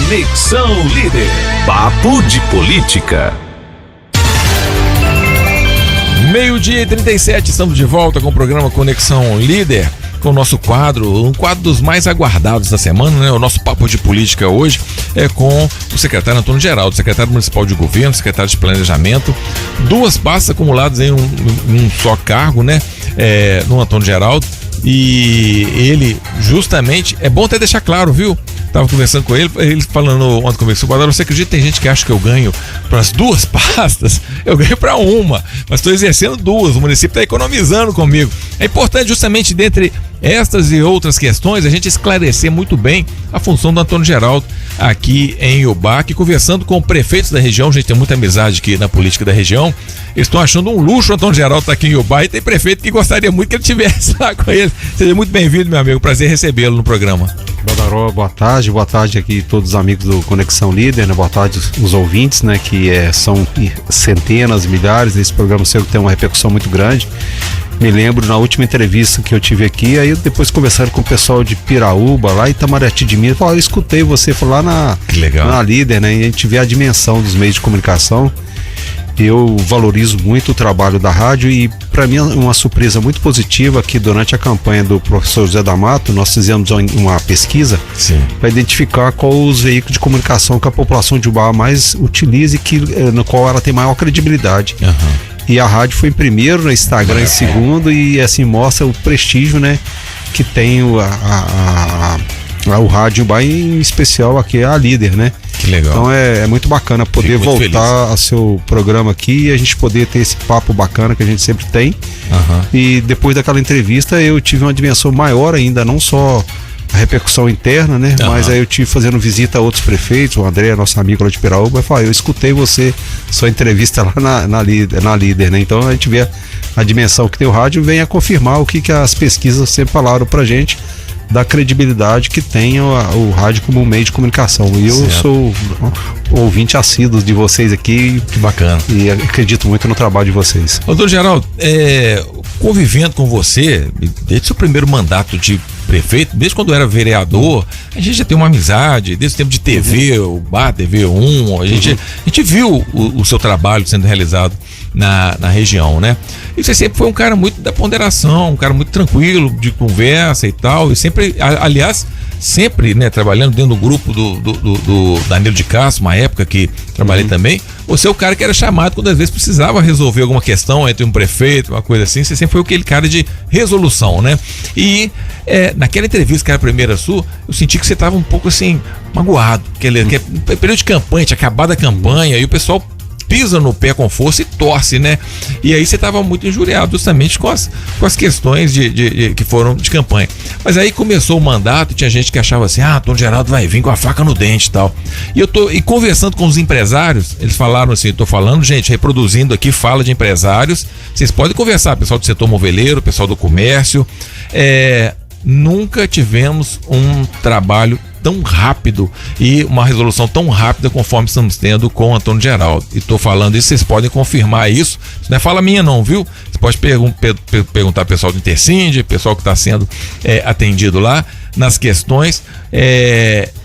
Conexão Líder. Papo de política. 12:37, estamos de volta com o programa Conexão Líder, com o nosso quadro, um quadro dos mais aguardados da semana, né? O nosso papo de política hoje é com o secretário Antônio Geraldo, secretário municipal de governo, secretário de planejamento, duas pastas acumuladas em um só cargo, né? No Antônio Geraldo. E ele, justamente, é bom até deixar claro, viu? Tava conversando com ele falando ontem comigo, você acredita que tem gente que acha que eu ganho para as duas pastas? Eu ganho para uma, mas estou exercendo duas, o município está economizando comigo. É importante, justamente, dentre estas e outras questões, a gente esclarecer muito bem a função do Antônio Geraldo aqui em Iubá, que conversando com prefeitos da região, a gente tem muita amizade aqui na política da região, eles estão achando um luxo o Antônio Geraldo estar aqui em Iubá, e tem prefeito que gostaria muito que ele estivesse lá com ele. Seja muito bem-vindo, meu amigo, prazer recebê-lo no programa. Badaró, boa tarde aqui todos os amigos do Conexão Líder, né? Boa tarde os ouvintes, né? Que são centenas, milhares, esse programa seu tem uma repercussão muito grande. Me lembro na última entrevista que eu tive aqui, aí depois conversando com o pessoal de Piraúba, lá em Itamaraty de Minas, eu escutei você falar na Líder, né? E a gente vê a dimensão dos meios de comunicação. Eu valorizo muito o trabalho da rádio e para mim é uma surpresa muito positiva que durante a campanha do professor José D'Amato nós fizemos uma pesquisa para identificar qual os veículos de comunicação que a população de Iubá mais utiliza e no qual ela tem maior credibilidade. E a rádio foi em primeiro, no Instagram em segundo, e assim mostra o prestígio, né, que tem o rádio Iubá, em especial aqui a Líder, né? Que legal. Então é muito bacana poder voltar ao seu programa aqui e a gente poder ter esse papo bacana que a gente sempre tem. E depois daquela entrevista eu tive uma dimensão maior ainda, não só a repercussão interna, né? Mas aí eu tive fazendo visita a outros prefeitos, o André, nosso amigo lá de Piraúba, falou, eu escutei sua entrevista lá na Líder, né? Então a gente vê a dimensão que tem o rádio, vem a confirmar o que as pesquisas sempre falaram pra gente, da credibilidade que tem o rádio como meio de comunicação. E eu sou ouvinte assíduo de vocês aqui. Que bacana. E acredito muito no trabalho de vocês. Doutor Geraldo, convivendo com você, desde o seu primeiro mandato de prefeito, desde quando eu era vereador, a gente já tem uma amizade, desde o tempo de TV, o Bar TV1, a gente viu o seu trabalho sendo realizado na região, né? E você sempre foi um cara muito da ponderação, um cara muito tranquilo, de conversa e tal, e sempre, aliás, sempre, né, trabalhando dentro do grupo do Danilo de Castro, uma época que trabalhei também, você é o cara que era chamado quando às vezes precisava resolver alguma questão entre um prefeito, uma coisa assim, você sempre foi aquele cara de resolução, né? E naquela entrevista que era a primeira sua, eu senti que você estava um pouco assim, magoado, que período de campanha, tinha acabado a campanha, e o pessoal pisa no pé com força e torce, né? E aí você estava muito injuriado justamente com as questões que foram de campanha. Mas aí começou o mandato e tinha gente que achava assim, Antônio Geraldo vai vir com a faca no dente e tal. E conversando com os empresários, eles falaram assim, tô falando, gente, reproduzindo aqui, fala de empresários, vocês podem conversar, pessoal do setor moveleiro, pessoal do comércio, nunca tivemos um trabalho tão rápido e uma resolução tão rápida conforme estamos tendo com o Antônio Geraldo. E estou falando isso, vocês podem confirmar isso. Isso não é fala minha não, viu? Você pode perguntar ao pessoal do Intercinde, pessoal que está sendo atendido lá nas questões.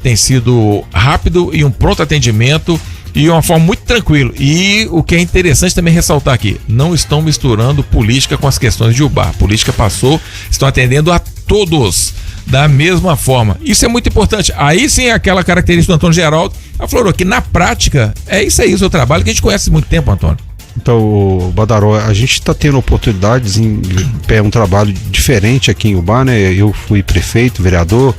Tem sido rápido e um pronto atendimento e uma forma muito tranquila. E o que é interessante também ressaltar aqui, não estão misturando política com as questões de Iubá. A política passou, estão atendendo a todos da mesma forma. Isso é muito importante. Aí sim é aquela característica do Antônio Geraldo aflorou que na prática é isso aí, o seu trabalho que a gente conhece há muito tempo, Antônio. Então, Badaró, a gente está tendo oportunidades um trabalho diferente aqui em Iubá, né? Eu fui prefeito, vereador,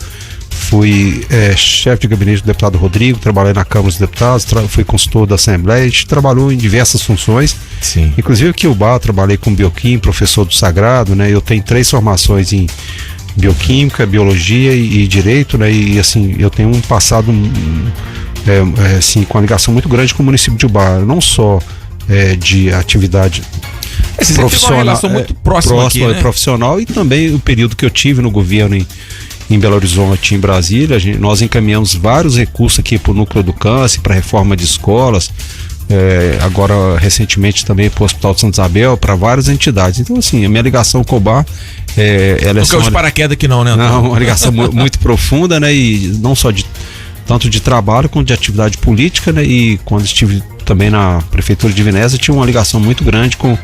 fui chefe de gabinete do deputado Rodrigo, trabalhei na Câmara dos Deputados, fui consultor da Assembleia, a gente trabalhou em diversas funções. Sim. Inclusive aqui em Iubá, trabalhei com bioquímica, professor do Sagrado, né? Eu tenho 3 formações em bioquímica, biologia e direito, né? E assim, eu tenho um passado assim, com uma ligação muito grande com o município de Iubá, não só de atividade profissional, uma relação muito próxima aqui, né? Profissional, e também o período que eu tive no governo em Belo Horizonte, em Brasília. Nós encaminhamos vários recursos aqui para o Núcleo do Câncer, para reforma de escolas, agora recentemente também para o Hospital de Santa Isabel, para várias entidades. Então assim, a minha ligação com o Iubá não caiu de paraquedas aqui não, né? Não, uma ligação muito profunda, né? E não só de tanto de trabalho quanto de atividade política, né? E quando estive também na Prefeitura de Veneza, tinha uma ligação muito grande com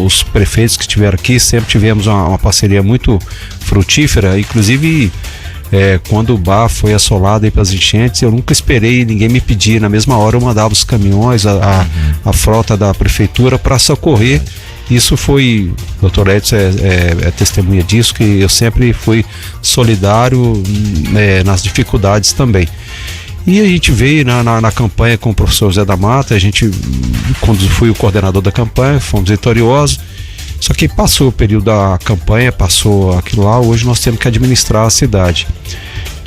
os prefeitos que estiveram aqui. Sempre tivemos uma parceria muito frutífera, inclusive quando o bar foi assolado aí pelas enchentes, eu nunca esperei ninguém me pedir. Na mesma hora eu mandava os caminhões, a frota da prefeitura para socorrer. Isso foi, doutor Edson é testemunha disso, que eu sempre fui solidário nas dificuldades também. E a gente veio na campanha com o professor Zé da Mata. Quando fui o coordenador da campanha, fomos vitoriosos. Só que passou o período da campanha, passou aquilo lá, hoje nós temos que administrar a cidade.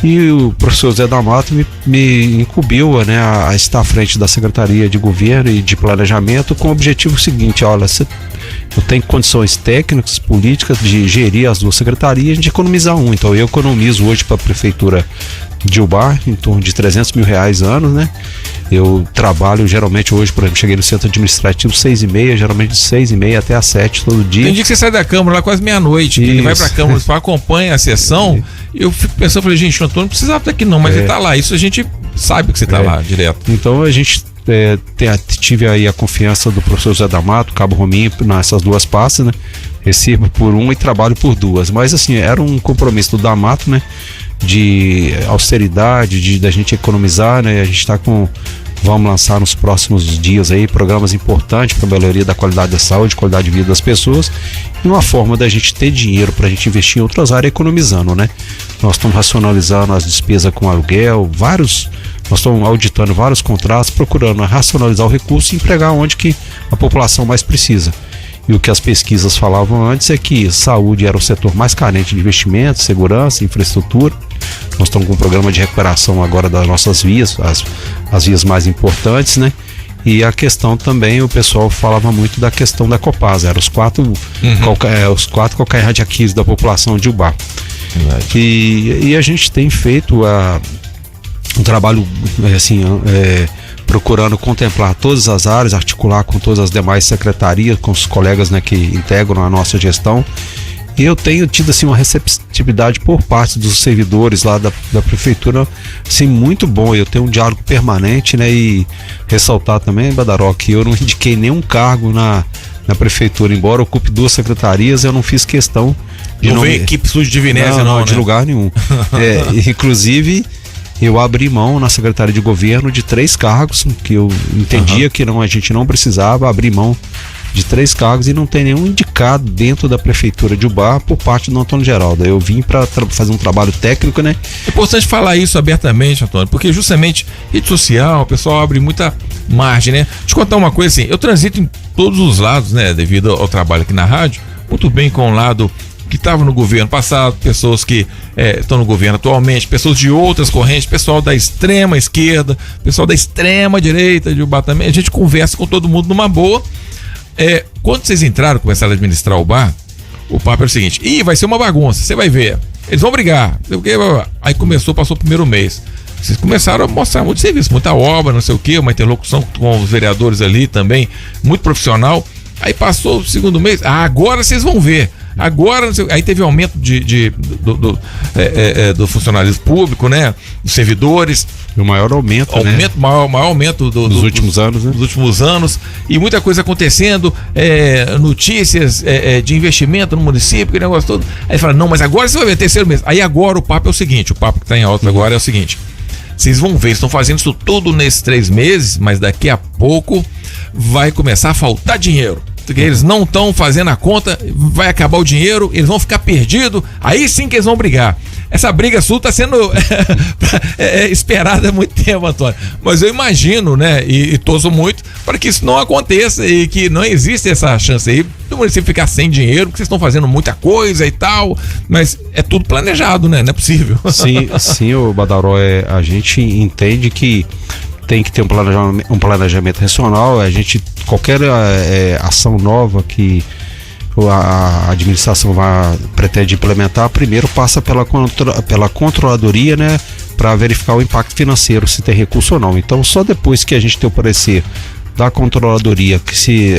E o professor Zé da Mata me incumbiu, né, a estar à frente da Secretaria de Governo e de Planejamento com o objetivo seguinte: olha, eu tenho condições técnicas, políticas de gerir as duas secretarias e a gente economizar um. Então eu economizo hoje para a Prefeitura de Ubá em torno de R$300 mil anos, né? Eu trabalho geralmente hoje, por exemplo, cheguei no centro administrativo 6h30, geralmente de 6h30 até às 7 todo dia. Tem dia que você sai da Câmara lá quase meia-noite, ele vai pra Câmara, acompanha a sessão, e eu fico pensando, falei, gente, o Antônio não precisava estar aqui não, mas ele tá lá, isso a gente sabe que você tá lá direto. Então a gente tive aí a confiança do professor José da Mata, Cabo Rominho, nessas duas pastas, né? Recebo por uma e trabalho por duas, mas assim, era um compromisso do D'Amato, né? De austeridade, da gente economizar, né? A gente vamos lançar nos próximos dias aí programas importantes para a melhoria da qualidade da saúde, qualidade de vida das pessoas, e uma forma da gente ter dinheiro para a gente investir em outras áreas economizando, né? Nós estamos racionalizando as despesas com aluguel, nós estamos auditando vários contratos, procurando racionalizar o recurso e empregar onde que a população mais precisa. E o que as pesquisas falavam antes é que saúde era o setor mais carente de investimentos, segurança, infraestrutura. Nós estamos com um programa de recuperação agora das nossas vias, as vias mais importantes, né? E a questão também, o pessoal falava muito da questão da Copasa, eram os quatro calcanhares de Aquiles da população de Ubá. E a gente tem feito um trabalho procurando contemplar todas as áreas, articular com todas as demais secretarias, com os colegas, né, que integram a nossa gestão. E eu tenho tido assim uma receptividade por parte dos servidores lá da prefeitura, assim, muito bom. Eu tenho um diálogo permanente, né? E ressaltar também, Badaró, que eu não indiquei nenhum cargo na prefeitura, embora ocupe duas secretarias, eu não fiz questão de não ver equipe suja de Veneza, não, de lugar nenhum. Inclusive, eu abri mão na Secretaria de Governo de 3 cargos, que eu entendia que a gente não precisava, abrir mão de 3 cargos e não tem nenhum indicado dentro da Prefeitura de Ubá por parte do Antônio Geraldo. Eu vim para fazer um trabalho técnico, né? É importante falar isso abertamente, Antônio, porque justamente rede social, o pessoal abre muita margem, né? Deixa eu contar uma coisa assim, eu transito em todos os lados, né, devido ao trabalho aqui na rádio, muito bem com o lado que estavam no governo passado, pessoas que estão no governo atualmente, pessoas de outras correntes, pessoal da extrema esquerda, pessoal da extrema direita de Ubá também. A gente conversa com todo mundo numa boa. Quando vocês entraram, começaram a administrar o bar, o papo era o seguinte: vai ser uma bagunça, você vai ver, eles vão brigar, aí passou o primeiro mês, vocês começaram a mostrar muito serviço, muita obra, não sei o que, uma interlocução com os vereadores ali também, muito profissional. Aí passou o segundo mês, agora vocês vão ver. Agora, aí teve aumento do funcionalismo público, né? Dos servidores. O maior aumento, né? Maior aumento dos últimos anos, né? Dos últimos anos. E muita coisa acontecendo, notícias de investimento no município, que negócio todo. Aí fala, não, mas agora você vai ver terceiro mês. Aí agora o papo é o seguinte, o papo que está em alta agora é o seguinte: vocês vão ver, estão fazendo isso tudo nesses 3 meses, mas daqui a pouco vai começar a faltar dinheiro. Porque eles não estão fazendo a conta, vai acabar o dinheiro, eles vão ficar perdidos, aí sim que eles vão brigar. Essa briga sua está sendo esperada há muito tempo, Antônio. Mas eu imagino, né, e torço muito para que isso não aconteça e que não existe essa chance aí do município ficar sem dinheiro, porque vocês estão fazendo muita coisa e tal, mas é tudo planejado, né? Não é possível. Sim, o Badaró, a gente entende que tem que ter um planejamento racional. Qualquer ação nova que a administração pretende implementar, primeiro passa pela controladoria, né, para verificar o impacto financeiro, se tem recurso ou não. Então, só depois que a gente tem o parecer da controladoria, que se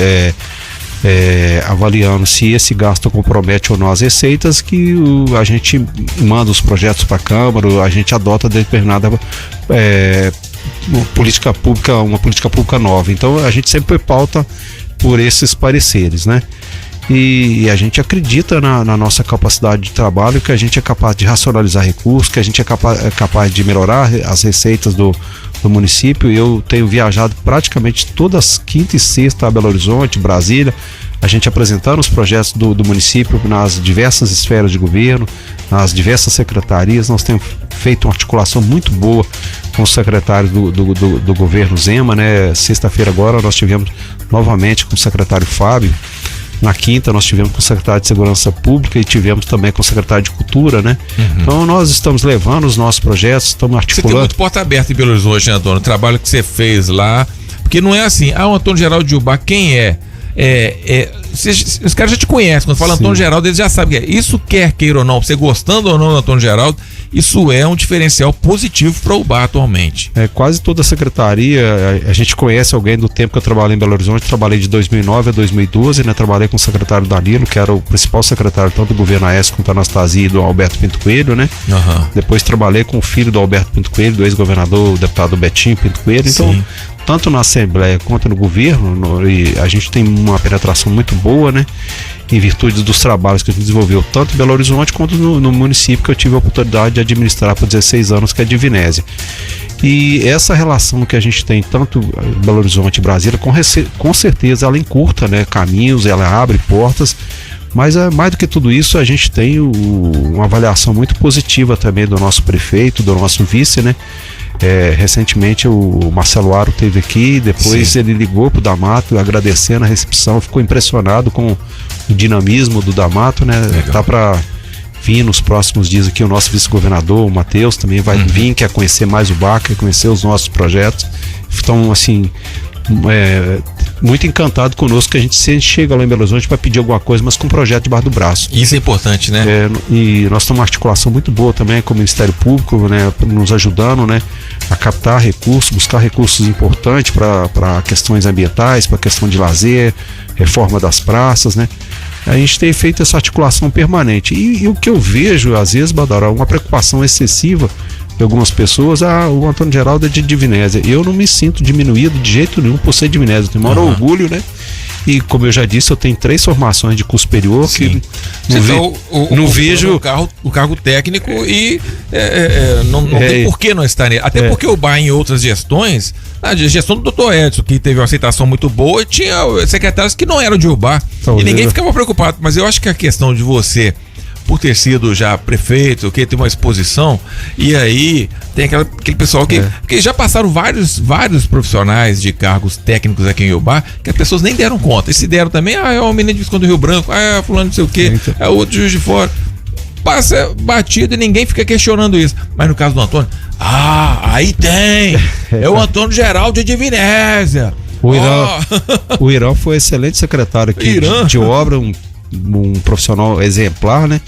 avaliando se esse gasto compromete ou não as receitas, que a gente manda os projetos para a Câmara, a gente adota determinada uma política pública nova. Então a gente sempre pauta por esses pareceres, né? E a gente acredita na nossa capacidade de trabalho, que a gente é capaz de racionalizar recursos, que a gente é capaz de melhorar as receitas do município. Eu tenho viajado praticamente todas quinta e sexta a Belo Horizonte, Brasília, a gente apresentando os projetos do município nas diversas esferas de governo, nas diversas secretarias. Nós temos feito uma articulação muito boa com os secretários do governo Zema, né? Sexta-feira agora nós tivemos novamente com o secretário Fábio. Na quinta nós tivemos com o secretário de Segurança Pública e tivemos também com o secretário de Cultura, né? Então nós estamos levando os nossos projetos, estamos articulando. Você tem muito porta aberta em Belo Horizonte, né, Antônio? O trabalho que você fez lá, porque não é assim, o Antônio Geraldo de Ubá, quem é? Os caras já te conhecem, quando fala Antônio Geraldo, eles já sabem que é. Isso queira ou não, você gostando ou não do Antônio Geraldo, isso é um diferencial positivo para o Ubá atualmente. Quase toda a secretaria, a gente conhece alguém do tempo que eu trabalhei em Belo Horizonte. Trabalhei de 2009 a 2012, né? Trabalhei com o secretário Danilo, que era o principal secretário tanto do governo Aécio quanto da Anastasia e do Alberto Pinto Coelho, né? Depois trabalhei com o filho do Alberto Pinto Coelho, do ex-governador, o deputado Betinho Pinto Coelho. Então, tanto na Assembleia quanto no governo, a gente tem uma penetração muito boa, né? Em virtude dos trabalhos que a gente desenvolveu tanto em Belo Horizonte quanto no município que eu tive a oportunidade de administrar por 16 anos, que é Divinésia. E essa relação que a gente tem tanto em Belo Horizonte e Brasília, com certeza ela encurta, né, caminhos, ela abre portas, mas mais do que tudo isso, a gente tem uma avaliação muito positiva também do nosso prefeito, do nosso vice, né? Recentemente o Marcelo Aro esteve aqui, depois ele ligou pro D'Amato agradecendo a recepção, ficou impressionado com o dinamismo do D'Amato, né? Tá para vir nos próximos dias aqui o nosso vice-governador, o Matheus, também vai vir, quer conhecer mais o BAC, quer conhecer os nossos projetos. Então, assim, muito encantado conosco, que a gente sempre chega lá em Belo Horizonte para pedir alguma coisa, mas com um projeto debaixo do braço. Isso é importante, né? E nós temos uma articulação muito boa também com o Ministério Público, né, nos ajudando, né, a captar recursos, buscar recursos importantes para questões ambientais, para questão de lazer, reforma das praças, né? A gente tem feito essa articulação permanente. E o que eu vejo, às vezes, Badaró, uma preocupação excessiva de algumas pessoas. O Antônio Geraldo é de Divinésia. Eu não me sinto diminuído de jeito nenhum por ser de Divinésia. Eu tenho maior orgulho, né? E como eu já disse, eu tenho 3 formações de curso superior. Que não vejo o cargo técnico e não tem por que não estar nele. Até porque o BAC em outras gestões, a gestão do Dr. Edson, que teve uma aceitação muito boa, e tinha secretários que não eram de Ubá. E ninguém ficava preocupado. Mas eu acho que a questão de você, por ter sido já prefeito, que tem uma exposição, e aí tem aquele pessoal que já passaram vários profissionais de cargos técnicos aqui em Ubá, que as pessoas nem deram conta. E se deram também, é o menino de Visconde do Rio Branco, é fulano não sei o quê, é outro Juiz de Fora. Passa batido e ninguém fica questionando isso. Mas no caso do Antônio, aí tem! É o Antônio Geraldo de Divinésia. O Irã foi excelente secretário aqui de obra, um profissional exemplar, né?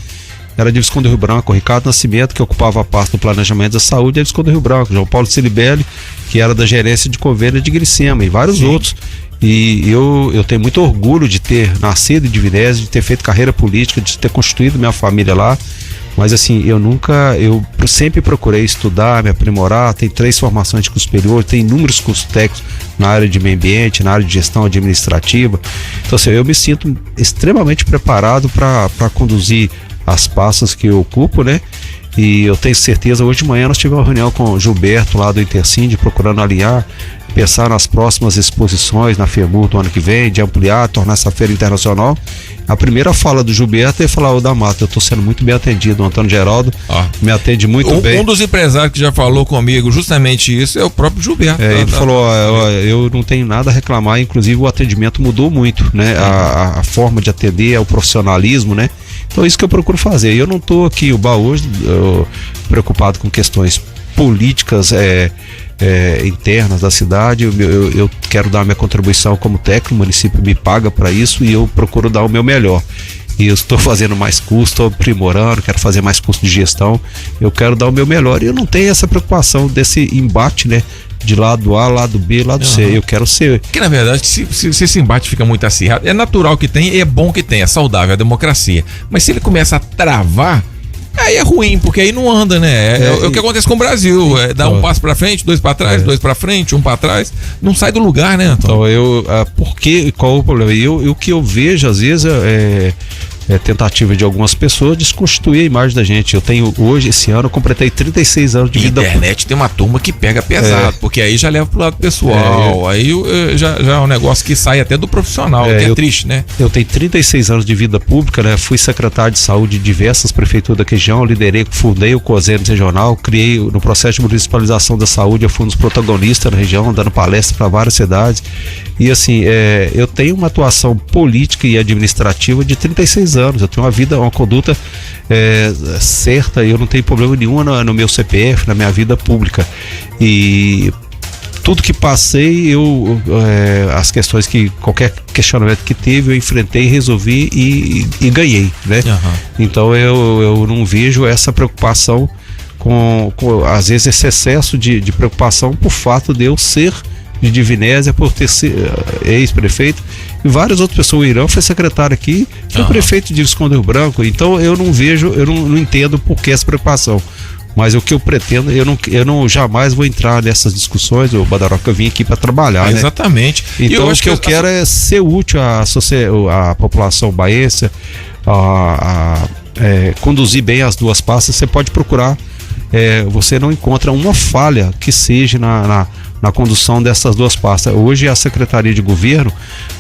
Era de Visconde do Rio Branco. O Ricardo Nascimento, que ocupava a pasta do planejamento da saúde, é de Visconde do Rio Branco. João Paulo Cilibelli, que era da gerência de convênio de Glicema, e vários outros. E eu tenho muito orgulho de ter nascido em Divinésia, de ter feito carreira política, de ter constituído minha família lá. Mas assim, eu sempre procurei estudar, me aprimorar. Tem 3 formações de curso superior, tem inúmeros cursos técnicos na área de meio ambiente, na área de gestão administrativa. Então assim, eu me sinto extremamente preparado para conduzir as pastas que eu ocupo, né? E eu tenho certeza, hoje de manhã nós tivemos uma reunião com o Gilberto lá do Intercind, procurando alinhar, pensar nas próximas exposições na FEMUR do ano que vem, de ampliar, tornar essa feira internacional. A primeira fala do Gilberto é falar: o D'Amato, eu estou sendo muito bem atendido. O Antônio Geraldo me atende muito bem. Um dos empresários que já falou comigo justamente isso é o próprio Gilberto. Ele falou: eu não tenho nada a reclamar, inclusive o atendimento mudou muito, né? A forma de atender, o profissionalismo, né? Então é isso que eu procuro fazer. Eu não estou aqui, hoje, preocupado com questões políticas internas da cidade. Eu quero dar minha contribuição como técnico, o município me paga para isso e eu procuro dar o meu melhor. E eu estou fazendo mais curso, estou aprimorando, quero fazer mais curso de gestão, eu quero dar o meu melhor. E eu não tenho essa preocupação desse embate, né, de lado A, lado B, lado C. Eu quero ser. Porque, na verdade, se esse embate fica muito acirrado, é natural que tenha e é bom que tenha, é saudável a democracia. Mas se ele começa a travar, aí é ruim, porque aí não anda, né? É o que acontece com o Brasil. Dá um passo pra frente, dois pra trás, dois pra frente, um pra trás. Não sai do lugar, né, Antônio? Então, qual o problema? O que eu vejo, às vezes, é tentativa de algumas pessoas desconstituir a imagem da gente. Eu tenho hoje, esse ano, eu completei 36 anos de vida. A internet tem uma turma que pega pesado, porque aí já leva pro lado pessoal, aí já é um negócio que sai até do profissional, que é triste, né? Eu tenho 36 anos de vida pública, né? Fui secretário de saúde de diversas prefeituras da região, liderei, fundei o COSEMS regional, criei no processo de municipalização da saúde, eu fui um dos protagonistas na região, dando palestra para várias cidades. E assim, eu tenho uma atuação política e administrativa de 36 anos. Eu tenho uma conduta certa, eu não tenho problema nenhum no meu CPF, na minha vida pública. E tudo que passei, as questões qualquer questionamento que teve, eu enfrentei, resolvi e ganhei, né? Então eu não vejo essa preocupação com às vezes esse excesso de preocupação por fato de eu ser de Divinésia, por ter sido ex-prefeito, e várias outras pessoas. O Irã foi secretário aqui, foi prefeito de Visconde Rio Branco. Então eu não vejo, eu não entendo por que essa preocupação. Mas o que eu pretendo, eu não jamais vou entrar nessas discussões. O Badaroca, eu vim aqui para trabalhar, né? Exatamente. Então o que eu quero é ser útil à população baense, conduzir bem as duas pastas. Você pode procurar, você não encontra uma falha que seja na condução dessas duas pastas. Hoje a Secretaria de Governo,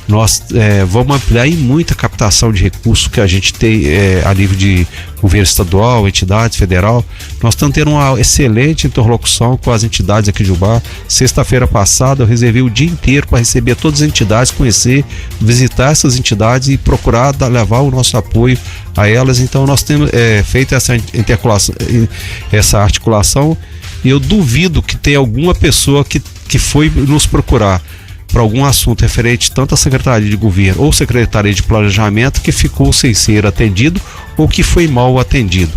nós vamos ampliar em muita captação de recursos que a gente tem a nível de governo estadual, entidades, federal. Nós estamos tendo uma excelente interlocução com as entidades aqui de Ubá. Sexta-feira passada eu reservei o dia inteiro para receber todas as entidades, conhecer, visitar essas entidades e procurar levar o nosso apoio a elas. Então nós temos feito essa articulação, e eu duvido que tenha alguma pessoa que foi nos procurar para algum assunto referente tanto à Secretaria de Governo ou Secretaria de Planejamento que ficou sem ser atendido ou que foi mal atendido.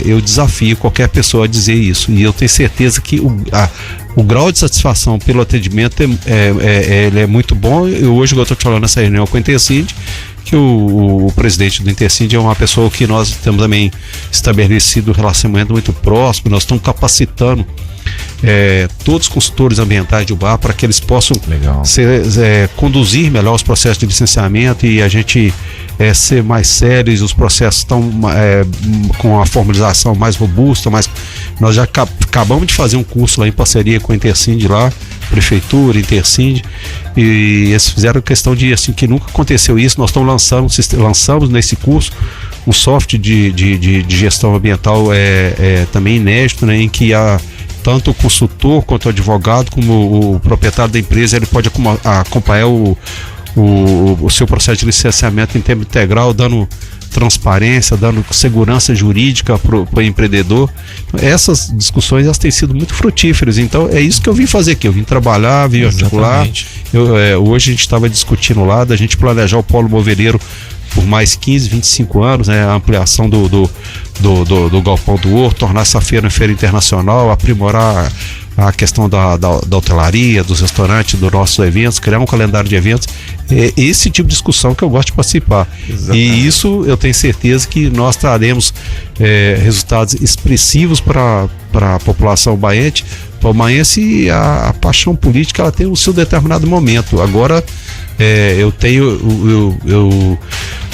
Eu desafio qualquer pessoa a dizer isso, e eu tenho certeza que o grau de satisfação pelo atendimento ele é muito bom. Hoje eu estou te falando nessa reunião com o Intercid, que o presidente do Intercid é uma pessoa que nós temos também estabelecido um relacionamento muito próximo. Nós estamos capacitando todos os consultores ambientais de Ubá para que eles possam conduzir melhor os processos de licenciamento, e a gente ser mais sérios. Os processos estão com a formalização mais robusta, mas nós já acabamos de fazer um curso lá em parceria com o Intercid lá, Prefeitura, Intercid, e eles fizeram questão de, assim, que nunca aconteceu isso. Nós lançamos nesse curso um software de gestão ambiental também inédito, né, em que tanto o consultor quanto o advogado, como o proprietário da empresa, ele pode acompanhar o seu processo de licenciamento em tempo integral, dando transparência, dando segurança jurídica para o empreendedor. Essas discussões, elas têm sido muito frutíferas. Então é isso que eu vim fazer aqui. Eu vim trabalhar, vim articular. Hoje a gente estava discutindo lá da gente planejar o Polo Moveleiro por mais 15, 25 anos, né? A ampliação do Galpão do Horto, tornar essa feira uma feira internacional, aprimorar a questão da hotelaria, dos restaurantes, dos nossos eventos, criar um calendário de eventos. É esse tipo de discussão que eu gosto de participar. Exatamente. E isso eu tenho certeza que nós traremos resultados expressivos para a população baense. Para o baense, a paixão política, ela tem o seu determinado momento. Agora eu tenho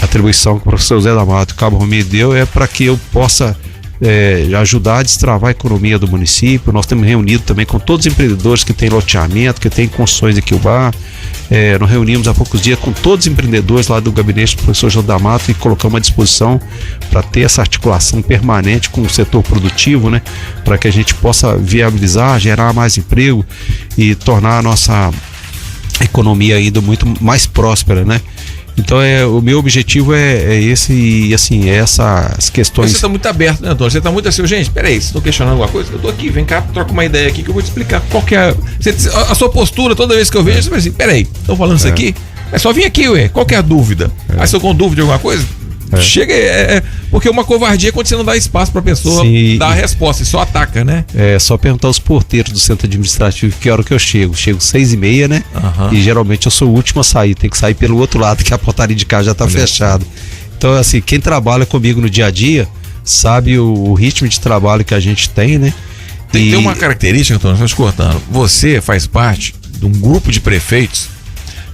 a atribuição que o professor Zé D'Amato, Cabo Romi, deu para que eu possa ajudar a destravar a economia do município. Nós temos reunido também com todos os empreendedores que têm loteamento, que têm construções aqui em Ubá. Nós reunimos há poucos dias com todos os empreendedores lá do gabinete do professor Zé D'Amato e colocamos à disposição para ter essa articulação permanente com o setor produtivo, né, para que a gente possa viabilizar, gerar mais emprego e tornar a nossa economia ainda muito mais próspera, né? Então o meu objetivo é esse, e assim, essas questões. Você está muito aberto, né, Antônio? Você está muito assim, gente, peraí, vocês estão questionando alguma coisa? Eu estou aqui, vem cá, troca uma ideia aqui que eu vou te explicar qual que é a sua postura. Toda vez que eu vejo, você fala assim, peraí, estão falando isso aqui? É só vir aqui, qual que é a dúvida? Aí se eu com dúvida de alguma coisa, Chega, porque uma covardia é quando você não dá espaço pra pessoa dar a resposta, e só ataca, né? É só perguntar aos porteiros do centro administrativo que hora que eu chego. Chego 6h30, né? E geralmente eu sou o último a sair, tem que sair pelo outro lado, que a portaria de casa já tá fechada. Então, assim, quem trabalha comigo no dia a dia sabe o ritmo de trabalho que a gente tem, né? Tem uma característica, Antônio, só te cortando. Você faz parte de um grupo de prefeitos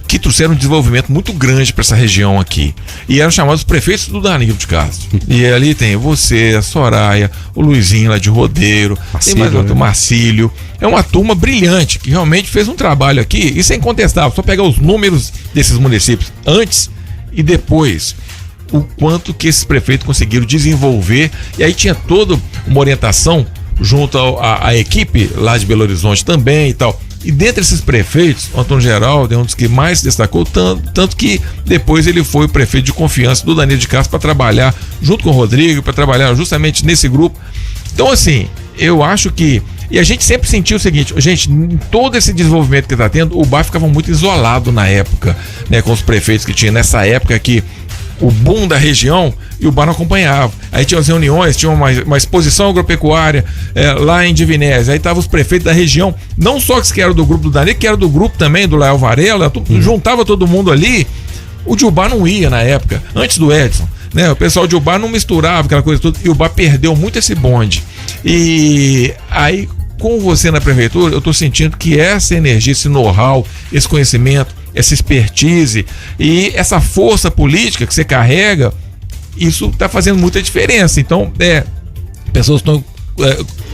que trouxeram um desenvolvimento muito grande para essa região aqui. E eram chamados prefeitos do Danilo de Castro. E ali tem você, a Soraya, o Luizinho lá de Rodeiro, tem mais outro, o Marcílio. É uma turma brilhante que realmente fez um trabalho aqui, isso é incontestável. Só pegar os números desses municípios antes e depois, o quanto que esses prefeitos conseguiram desenvolver. E aí tinha toda uma orientação junto à equipe lá de Belo Horizonte também e tal. E dentre esses prefeitos, o Antônio Geraldo é um dos que mais se destacou, tanto que depois ele foi o prefeito de confiança do Danilo de Castro para trabalhar junto com o Rodrigo, para trabalhar justamente nesse grupo. Então, assim, eu acho que... E a gente sempre sentiu o seguinte, gente, em todo esse desenvolvimento que está tendo, o BAR ficava muito isolado na época, né, com os prefeitos que tinha nessa época que o boom da região e o BAR não acompanhava. Aí tinha as reuniões, tinha uma exposição agropecuária lá em Divinés. Aí estavam os prefeitos da região, não só que eram do grupo do Danilo, que era do grupo também do Lael Varela, juntava todo mundo ali. O de Ubá não ia na época, antes do Edson, né? O pessoal de Ubá não misturava aquela coisa toda, e o Ubá perdeu muito esse bonde. E aí, com você na prefeitura, eu estou sentindo que essa energia, esse know-how, esse conhecimento, essa expertise e essa força política que você carrega, isso está fazendo muita diferença. Então, pessoas estão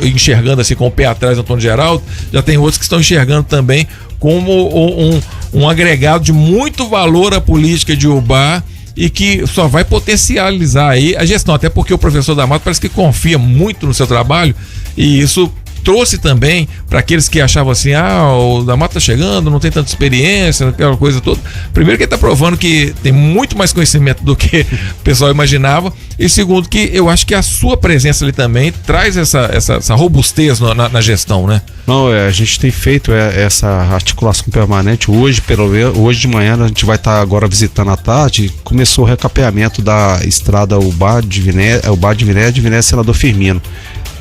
enxergando assim com o pé atrás do Antônio Geraldo, já tem outros que estão enxergando também como um agregado de muito valor à política de Ubá e que só vai potencializar aí a gestão, até porque o professor da Mata parece que confia muito no seu trabalho e isso trouxe também para aqueles que achavam assim, o da Mata tá chegando, não tem tanta experiência, aquela coisa toda. Primeiro que ele tá provando que tem muito mais conhecimento do que o pessoal imaginava, e segundo que eu acho que a sua presença ali também traz essa robustez na gestão, né? Não, a gente tem feito essa articulação permanente. Hoje de manhã a gente vai estar agora visitando à tarde. Começou o recapeamento da estrada Ubá de Divinés Senador Firmino.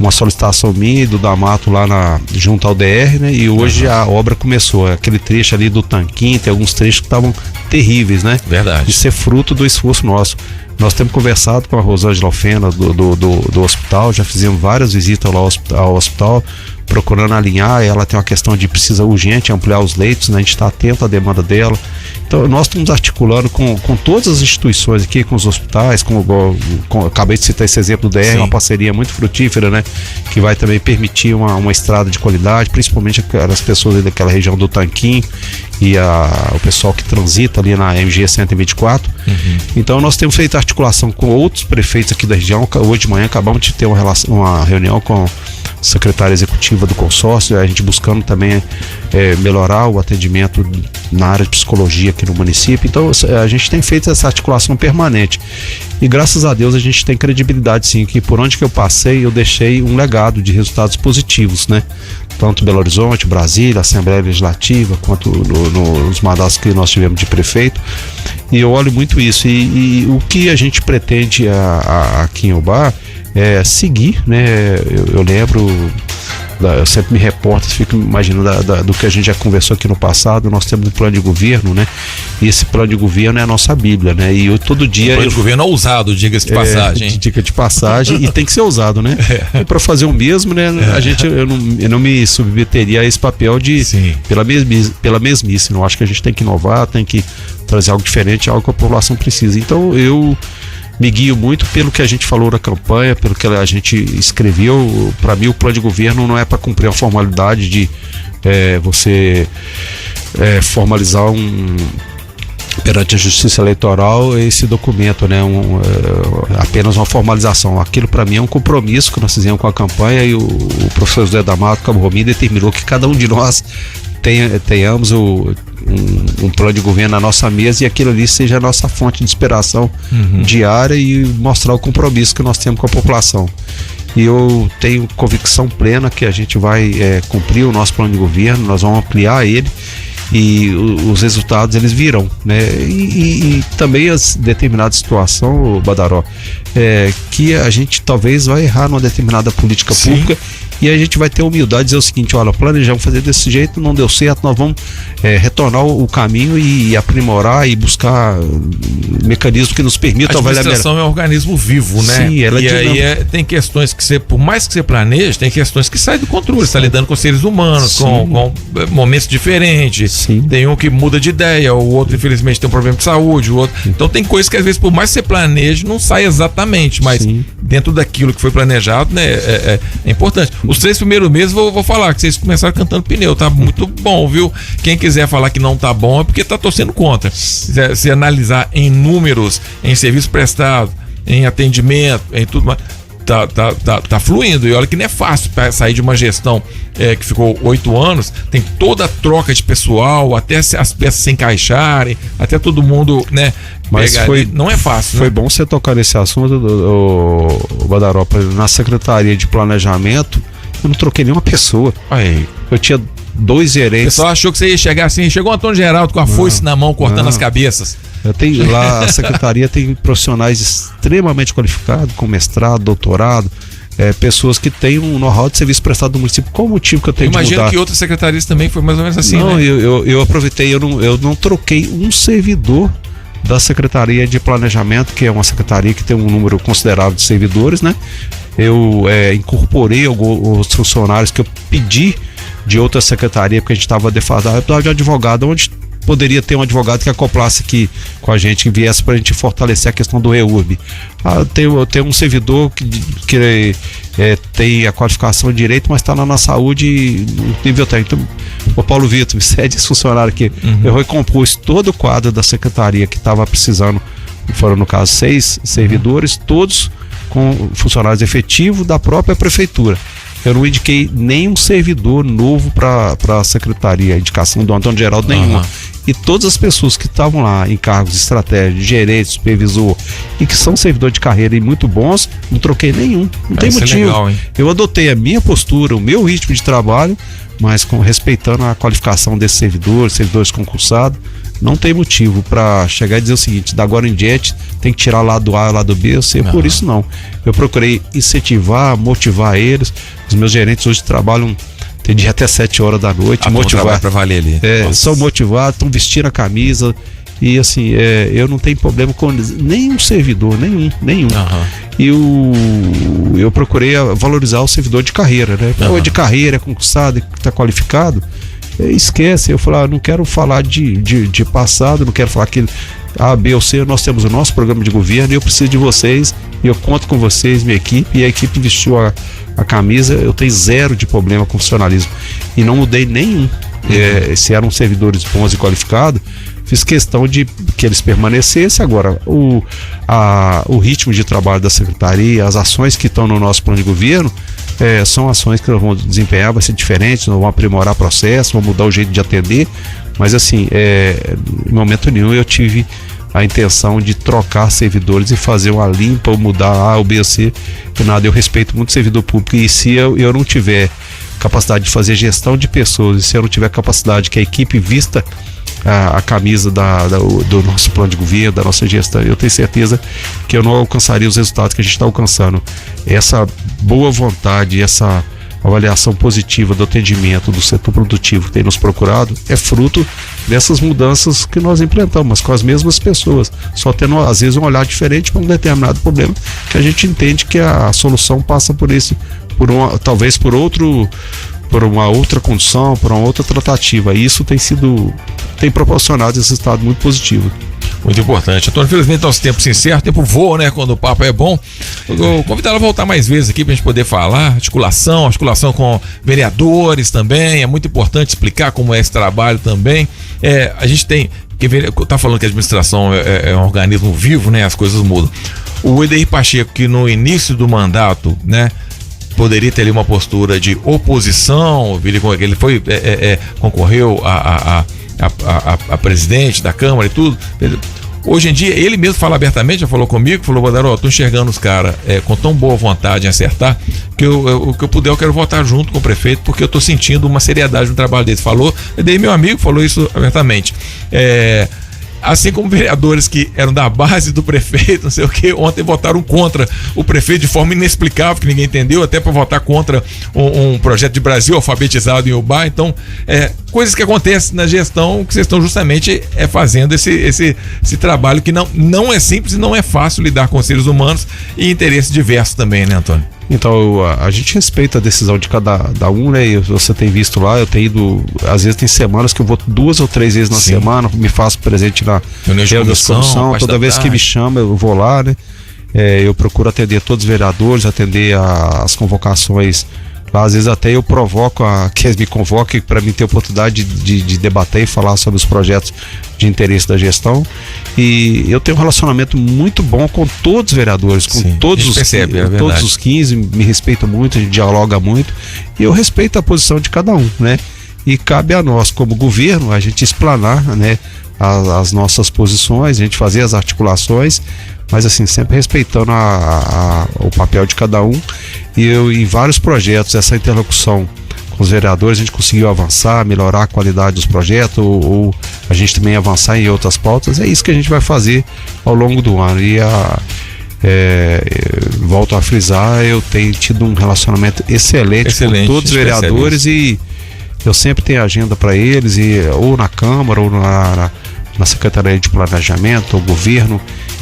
Uma solicitação minha e do D'Amato lá junto ao DR, né? E hoje a obra começou. Aquele trecho ali do Tanquinho, tem alguns trechos que estavam terríveis, né? Verdade. Isso é fruto do esforço nosso. Nós temos conversado com a Rosângela Alfena do hospital, já fizemos várias visitas lá ao hospital, procurando alinhar. Ela tem uma questão de precisa urgente ampliar os leitos, né? A gente está atento à demanda dela. Então nós estamos articulando com todas as instituições aqui, com os hospitais, acabei de citar esse exemplo do DR, uma parceria muito frutífera, né? Que vai também permitir uma estrada de qualidade, principalmente as pessoas daquela região do Tanquinho e o pessoal que transita ali na MG 124. Então nós temos feito articulação com outros prefeitos aqui da região. Hoje de manhã acabamos de ter uma reunião com a secretária executiva do consórcio, a gente buscando também melhorar o atendimento na área de psicologia aqui no município. Então a gente tem feito essa articulação permanente e graças a Deus a gente tem credibilidade sim, que por onde que eu passei eu deixei um legado de resultados positivos, né? Tanto Belo Horizonte, Brasília, Assembleia Legislativa, quanto nos mandatos que nós tivemos de prefeito, e eu olho muito isso e o que a gente pretende aqui em Ubá é seguir, né? Eu lembro, eu sempre me reporto, fico imaginando do que a gente já conversou aqui no passado. Nós temos um plano de governo, né? E esse plano de governo é a nossa Bíblia, né? E todo dia. O plano de governo é ousado, diga-se de passagem. Dica de passagem, e tem que ser ousado, né? E para fazer o mesmo, né? Eu não me submeteria a esse papel de pela mesmice. Não acho que a gente tem que inovar, tem que trazer algo diferente, algo que a população precisa. Então eu me guio muito pelo que a gente falou na campanha, pelo que a gente escreveu. Para mim o plano de governo não é para cumprir a formalidade de você formalizar perante a Justiça Eleitoral esse documento, né? Apenas uma formalização. Aquilo para mim é um compromisso que nós fizemos com a campanha, e o professor José D'Amato Cabo Romi determinou que cada um de nós tenhamos um plano de governo na nossa mesa, e aquilo ali seja a nossa fonte de inspiração diária e mostrar o compromisso que nós temos com a população. E eu tenho convicção plena que a gente vai cumprir o nosso plano de governo, nós vamos ampliar ele os resultados eles virão, né? E também as determinadas situação, Badaró, que a gente talvez vai errar numa determinada política pública e a gente vai ter humildade de dizer o seguinte: olha, planejamos fazer desse jeito, não deu certo, nós vamos retornar o caminho e aprimorar e buscar mecanismos que nos permitam avaliar melhor. A administração é um organismo vivo, né? Sim, ela tem questões que por mais que você planeje, tem questões que saem do controle. Você está lidando com seres humanos, com momentos diferentes. Sim. Tem um que muda de ideia, o outro infelizmente tem um problema de saúde, o outro. Então tem coisas que às vezes por mais que você planeje, não sai exatamente, mas dentro daquilo que foi planejado, né, é importante. Os 3 primeiros meses, vou falar que vocês começaram cantando pneu, tá muito bom, viu? Quem quiser falar que não tá bom é porque tá torcendo contra. Se analisar em números, em serviço prestado, em atendimento, em tudo mais, tá fluindo. E olha que não é fácil para sair de uma gestão que ficou 8 anos, tem toda a troca de pessoal, até as peças se encaixarem, até todo mundo, né? Mas não é fácil. Foi né? bom você tocar nesse assunto, o Badaró. Na Secretaria de Planejamento, eu não troquei nenhuma pessoa. Aí. Eu tinha 2 O gerentes. pessoal achou que você ia chegar assim, chegou o Antônio Geraldo com a foice na mão, cortando as cabeças. Lá a secretaria tem profissionais extremamente qualificados, com mestrado, doutorado, pessoas que têm um know-how de serviço prestado no município. Qual o motivo que eu tenho de mudar? Imagino que outras secretarias também foi mais ou menos assim, não, né? eu aproveitei, eu não troquei um servidor da Secretaria de Planejamento, que é uma secretaria que tem um número considerável de servidores, né? Eu incorporei alguns funcionários que eu pedi de outra secretaria, porque a gente estava defasado. Eu precisava de advogado, onde poderia ter um advogado que acoplasse aqui com a gente, que viesse para a gente fortalecer a questão do REURB. Eu tenho um servidor que tem a qualificação de direito, mas está na saúde no nível técnico. Então, o Paulo Vitor, me cede esse funcionário aqui. Eu recompus todo o quadro da secretaria que estava precisando, foram no caso 6 servidores, todos com funcionários efetivos da própria prefeitura. Eu não indiquei nenhum servidor novo para a secretaria, a indicação do Antônio Geraldo nenhuma. E todas as pessoas que estavam lá em cargos estratégicos, gerente, supervisor, e que são servidores de carreira e muito bons, não troquei nenhum. Não tem motivo. Legal, hein? Eu adotei a minha postura, o meu ritmo de trabalho, mas respeitando a qualificação desses servidores concursados. Não tem motivo para chegar e dizer o seguinte: da agora em diante tem que tirar lá do A, lá do B, por isso não. Eu procurei incentivar, motivar eles. Os meus gerentes hoje trabalham, tem dia até 7 horas da noite, motivar. Para valer ali. São motivados, estão vestindo a camisa. E assim, eu não tenho problema com nenhum servidor, nenhum. E eu procurei valorizar o servidor de carreira, né? Ou de carreira, é concursado, está qualificado. Esquece, eu falo, não quero falar de passado, não quero falar que A, B ou C, nós temos o nosso programa de governo e eu preciso de vocês, e eu conto com vocês, minha equipe, e a equipe vestiu a camisa. Eu tenho 0 de problema com funcionalismo e não mudei nenhum. Se eram servidores bons e qualificados, fiz questão de que eles permanecessem. Agora, o ritmo de trabalho da secretaria, as ações que estão no nosso plano de governo, são ações que nós vamos desempenhar, vai ser diferente, nós vamos aprimorar processo, vamos mudar o jeito de atender, mas assim, em momento nenhum eu tive a intenção de trocar servidores e fazer uma limpa ou mudar A ou B ou C, nada. Eu respeito muito o servidor público, e se eu não tiver capacidade de fazer gestão de pessoas, e se eu não tiver capacidade que a equipe vista a camisa do nosso plano de governo, da nossa gestão, eu tenho certeza que eu não alcançaria os resultados que a gente está alcançando. Essa boa vontade, essa avaliação positiva do atendimento do setor produtivo que tem nos procurado é fruto dessas mudanças que nós implementamos, mas com as mesmas pessoas, só tendo às vezes um olhar diferente para um determinado problema, que a gente entende que a solução passa talvez por uma outra condição, por uma outra tratativa. E isso tem proporcionado esse resultado muito positivo. Muito importante. Antônio, infelizmente nosso tempo se encerra, o tempo voa, né? Quando o papo é bom. Eu vou convidar ela a voltar mais vezes aqui pra gente poder falar, articulação com vereadores também, é muito importante explicar como é esse trabalho também. A gente tem que ver, tá falando que a administração é um organismo vivo, né? As coisas mudam. O Edeir Pacheco, que no início do mandato, né, poderia ter ali uma postura de oposição, ele foi concorreu a presidente da Câmara e tudo. Hoje em dia, ele mesmo fala abertamente, já falou comigo, falou, Badaró, tô enxergando os caras com tão boa vontade em acertar, que o que eu puder eu quero votar junto com o prefeito, porque eu tô sentindo uma seriedade no trabalho dele. Falou, daí meu amigo falou isso abertamente. Assim como vereadores que eram da base do prefeito, não sei o que, ontem votaram contra o prefeito de forma inexplicável, que ninguém entendeu, até para votar contra um projeto de Brasil alfabetizado em Ubá. Então, coisas que acontecem na gestão, que vocês estão justamente fazendo esse trabalho que não é simples e não é fácil lidar com seres humanos e interesses diversos também, né, Antônio? Então, a gente respeita a decisão de cada um, né? Você tem visto lá, eu tenho ido, às vezes tem semanas que eu vou 2 ou 3 vezes na semana, me faço presente na reunião de comissão, toda vez que me chama eu vou lá, né? Eu procuro atender todos os vereadores, atender as convocações. Lá, às vezes até eu provoco que eles me convoquem para mim ter oportunidade de debater e falar sobre os projetos de interesse da gestão. E eu tenho um relacionamento muito bom com todos os vereadores, com todos os 15, me respeito muito, a gente dialoga muito e eu respeito a posição de cada um, né? E cabe a nós, como governo, a gente explanar, né, as nossas posições, a gente fazer as articulações, mas assim, sempre respeitando o papel de cada um. E em vários projetos, essa interlocução com os vereadores, a gente conseguiu avançar, melhorar a qualidade dos projetos, ou a gente também avançar em outras pautas. É isso que a gente vai fazer ao longo do ano. E volto a frisar, eu tenho tido um relacionamento excelente com todos os vereadores e eu sempre tenho agenda para eles, ou na Câmara, ou na Secretaria de Planejamento, ou Governo.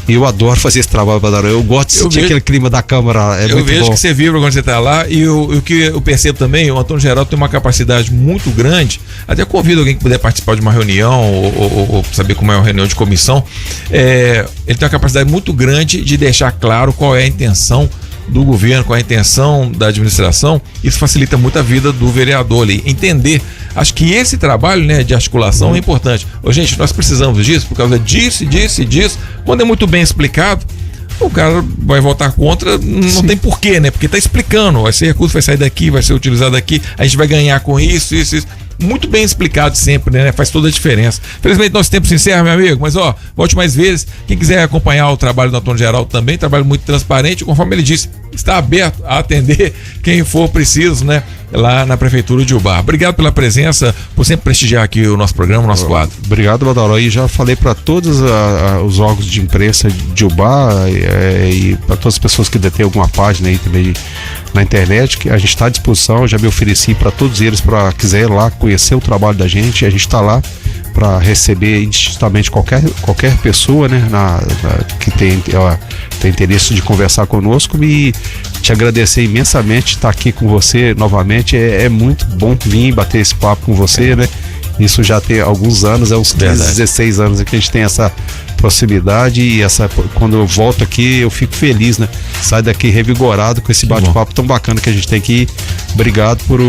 E eu adoro fazer esse trabalho, Badaró. Eu gosto de sentir aquele clima da Câmara. Eu vejo que você vibra quando você está lá. E o que eu percebo também, o Antônio Geraldo tem uma capacidade muito grande. Até convido alguém que puder participar de uma reunião ou saber como é uma reunião de comissão. Ele tem uma capacidade muito grande de deixar claro qual é a intenção do governo, com a intenção da administração. Isso facilita muito a vida do vereador ali, entender. Acho que esse trabalho, né, de articulação é importante. Gente, nós precisamos disso por causa disso, disso e disso. Quando é muito bem explicado, o cara vai votar contra, não tem porquê, né? Porque tá explicando, esse recurso vai sair daqui, vai ser utilizado aqui, a gente vai ganhar com isso. Muito bem explicado sempre, né? Faz toda a diferença. Felizmente nosso tempo se encerra, meu amigo, mas volte mais vezes. Quem quiser acompanhar o trabalho do Antônio Geraldo também, trabalho muito transparente, conforme ele disse, está aberto a atender quem for preciso, né? Lá na Prefeitura de Ubá. Obrigado pela presença, por sempre prestigiar aqui o nosso programa, o nosso quadro. Obrigado, Badaró. E já falei para todos os órgãos de imprensa de Ubá e para todas as pessoas que detêm alguma página aí também na internet, que a gente está à disposição. Já me ofereci para todos eles, para quiser ir lá conhecer o trabalho da gente. A gente está lá para receber indistintamente qualquer pessoa, né, que tem interesse de conversar conosco, e te agradecer imensamente estar aqui com você novamente. É muito bom vir bater esse papo com você, né? Isso já tem alguns anos, uns 15, 16 anos que a gente tem essa proximidade, e quando eu volto aqui eu fico feliz, né? Saio daqui revigorado com esse bate-papo tão bacana que a gente tem aqui. Obrigado por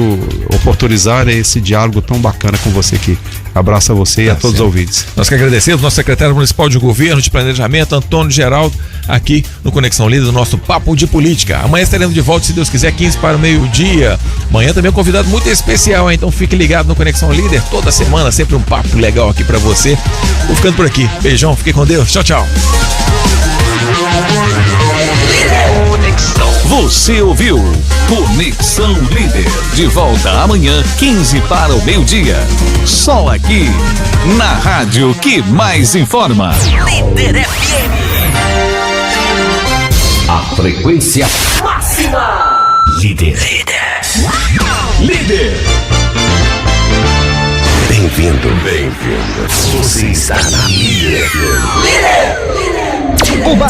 oportunizar esse diálogo tão bacana com você aqui. Abraço a você e a todos os ouvintes. Nós que agradecemos, nosso secretário municipal de governo, de planejamento, Antônio Geraldo, aqui no Conexão Líder, do nosso Papo de Política. Amanhã estaremos de volta, se Deus quiser, 15 para o meio-dia. Amanhã também um convidado muito especial, hein? Então fique ligado no Conexão Líder, toda semana, sempre um papo legal aqui para você. Vou ficando por aqui. Beijão, fique com Deus. Tchau, tchau. Você ouviu Conexão Líder. De volta amanhã, 15 para o meio-dia. Só aqui, na rádio que mais informa. Líder FM. A frequência máxima. Líder. Bem-vindo. Você está na Líder. Ubá.